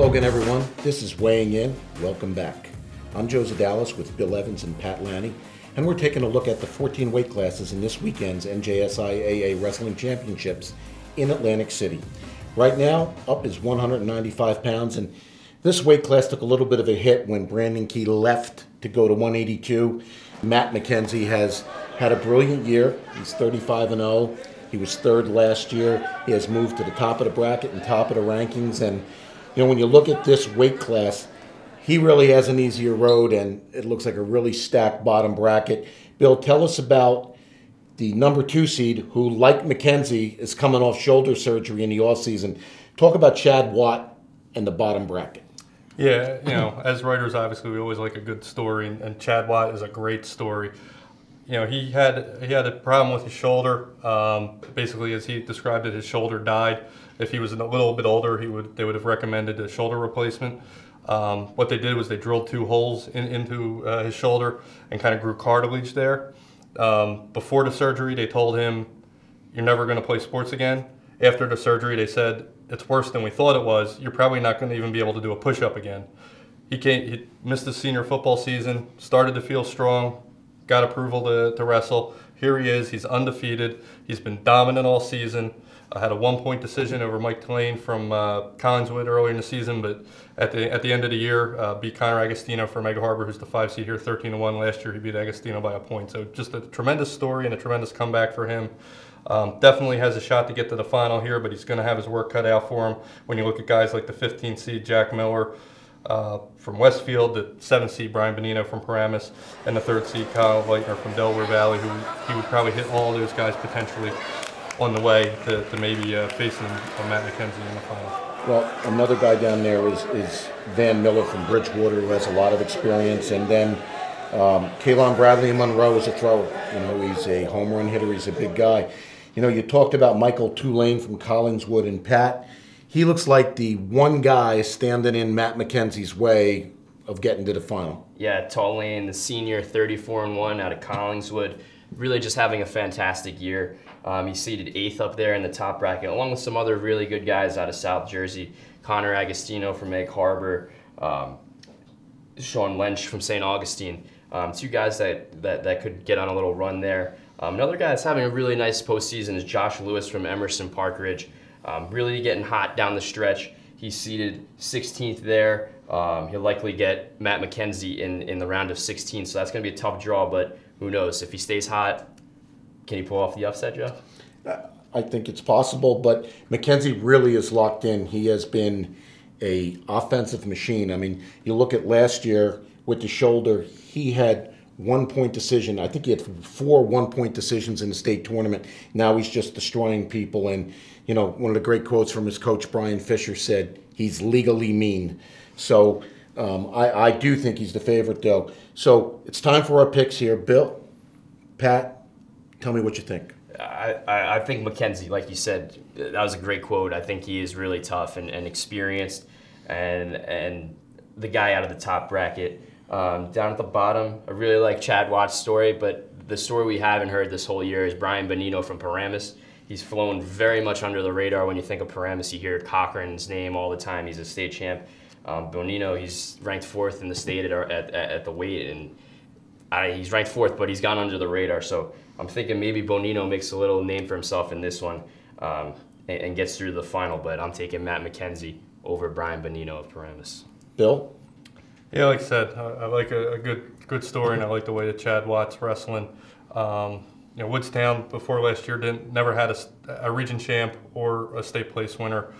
Hello again, everyone. This is Weighing In. Welcome back. I'm Joe Zedalis with Bill Evans and Pat Lanni, and we're taking a look at the 14 weight classes in this weekend's NJSIAA Wrestling Championships in Atlantic City. Right now, up is 195 pounds, and this weight class took a little bit of a hit when Brandon Key left to go to 182. Matt Mackenzie has had a brilliant year. He's 35-0. He was third last year. He has moved to the top of the bracket and top of the rankings. And, you know, when you look at this weight class, he really has an easier road, and it looks like a really stacked bottom bracket. Bill, tell us about the number 2 seed who, like Mackenzie, is coming off shoulder surgery in the offseason. Talk about Chad Watt and the bottom bracket. Yeah, you know, as writers, obviously, we always like a good story, and Chad Watt is a great story. You know, he had a problem with his shoulder. Basically, as he described it, his shoulder died. If he was a little bit older, they would have recommended a shoulder replacement. What they did was they drilled 2 holes into his shoulder and kind of grew cartilage there. Before the surgery, they told him, "You're never going to play sports again." After the surgery, they said, "It's worse than we thought it was. You're probably not going to even be able to do a push-up again." He missed his senior football season, started to feel strong, got approval to wrestle. Here he is. He's undefeated. He's been dominant all season. Had a 1-point decision over Mike Tillane from Collingswood earlier in the season, but at the end of the year, beat Connor Agostino from Egg Harbor, who's the 5 seed here, 13-1. Last year, he beat Agostino by a point. So just a tremendous story and a tremendous comeback for him. Definitely has a shot to get to the final here, but he's going to have his work cut out for him. When you look at guys like the 15 seed Jack Miller from Westfield, the 7 seed Brian Bonino from Paramus, and the 3rd seed Kyle Leitner from Delaware Valley, who he would probably hit all those guys potentially on the way to maybe facing Matt Mackenzie in the final. Well, another guy down there is Van Miller from Bridgewater, who has a lot of experience, and then Kalon Bradley in Monroe is a thrower. You know, he's a home run hitter. He's a big guy. You know, you talked about Michael Tulane from Collingswood, and Pat, he looks like the one guy standing in Matt Mackenzie's way of getting to the final. Yeah, Tulane, the senior, 34-1 out of Collingswood, really just having a fantastic year. He's seated 8th up there in the top bracket, along with some other really good guys out of South Jersey. Connor Agostino from Egg Harbor, Sean Lynch from St. Augustine. 2 guys that could get on a little run there. Another guy that's having a really nice postseason is Josh Lewis from Emerson Park Ridge. Really getting hot down the stretch. He's seated 16th there. He'll likely get Matt Mackenzie in the round of 16, so that's going to be a tough draw, but who knows? If he stays hot, can he pull off the upset, Joe? I think it's possible, but Mackenzie really is locked in. He has been an offensive machine. I mean, you look at last year with the shoulder, he had 1-point decision. I think he had 4 1-point decisions in the state tournament. Now he's just destroying people. And, you know, one of the great quotes from his coach, Brian Fisher, said, "He's legally mean." So I do think he's the favorite, though. So it's time for our picks here. Bill, Pat, tell me what you think. I think Mackenzie, like you said, that was a great quote. I think he is really tough and experienced, and the guy out of the top bracket. Down at the bottom, I really like Chad Watt's story, but the story we haven't heard this whole year is Brian Bonino from Paramus. He's flown very much under the radar. When you think of Paramus, you hear Cochran's name all the time. He's a state champ. Bonino, he's ranked 4th in the state at the weight, and he's ranked 4th, but he's gone under the radar. So I'm thinking maybe Bonino makes a little name for himself in this one and gets through the final, but I'm taking Matt Mackenzie over Brian Bonino of Paramus. Bill? Yeah, like I said, I like a good story, and I like the way that Chad Watt's wrestling. You know, Woodstown before last year never had a region champ or a state place winner.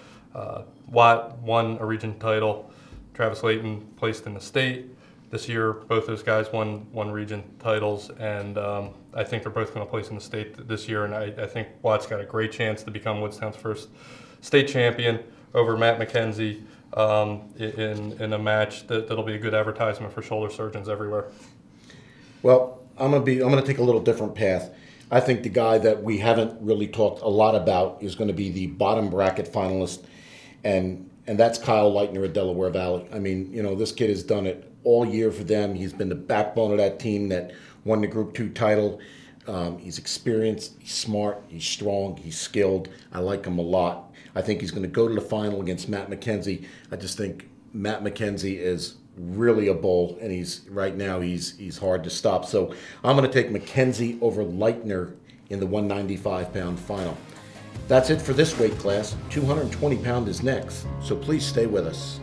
Watt won a region title. Travis Layton placed in the state. This year, both those guys won region titles, and I think they're both going to place in the state this year. And I think Watt's got a great chance to become Woodstown's first state champion over Matt Mackenzie in a match that'll be a good advertisement for shoulder surgeons everywhere. Well, I'm gonna take a little different path. I think the guy that we haven't really talked a lot about is going to be the bottom bracket finalist, and that's Kyle Leitner at Delaware Valley. I mean, you know, this kid has done it all year for them. He's been the backbone of that team that won the Group 2 title. He's experienced, he's smart, he's strong, he's skilled. I like him a lot. I think he's going to go to the final against Matt Mackenzie. I just think Matt Mackenzie is really a bull, and right now he's hard to stop. So I'm going to take Mackenzie over Leitner in the 195-pound final. That's it for this weight class. 220-pound is next, so please stay with us.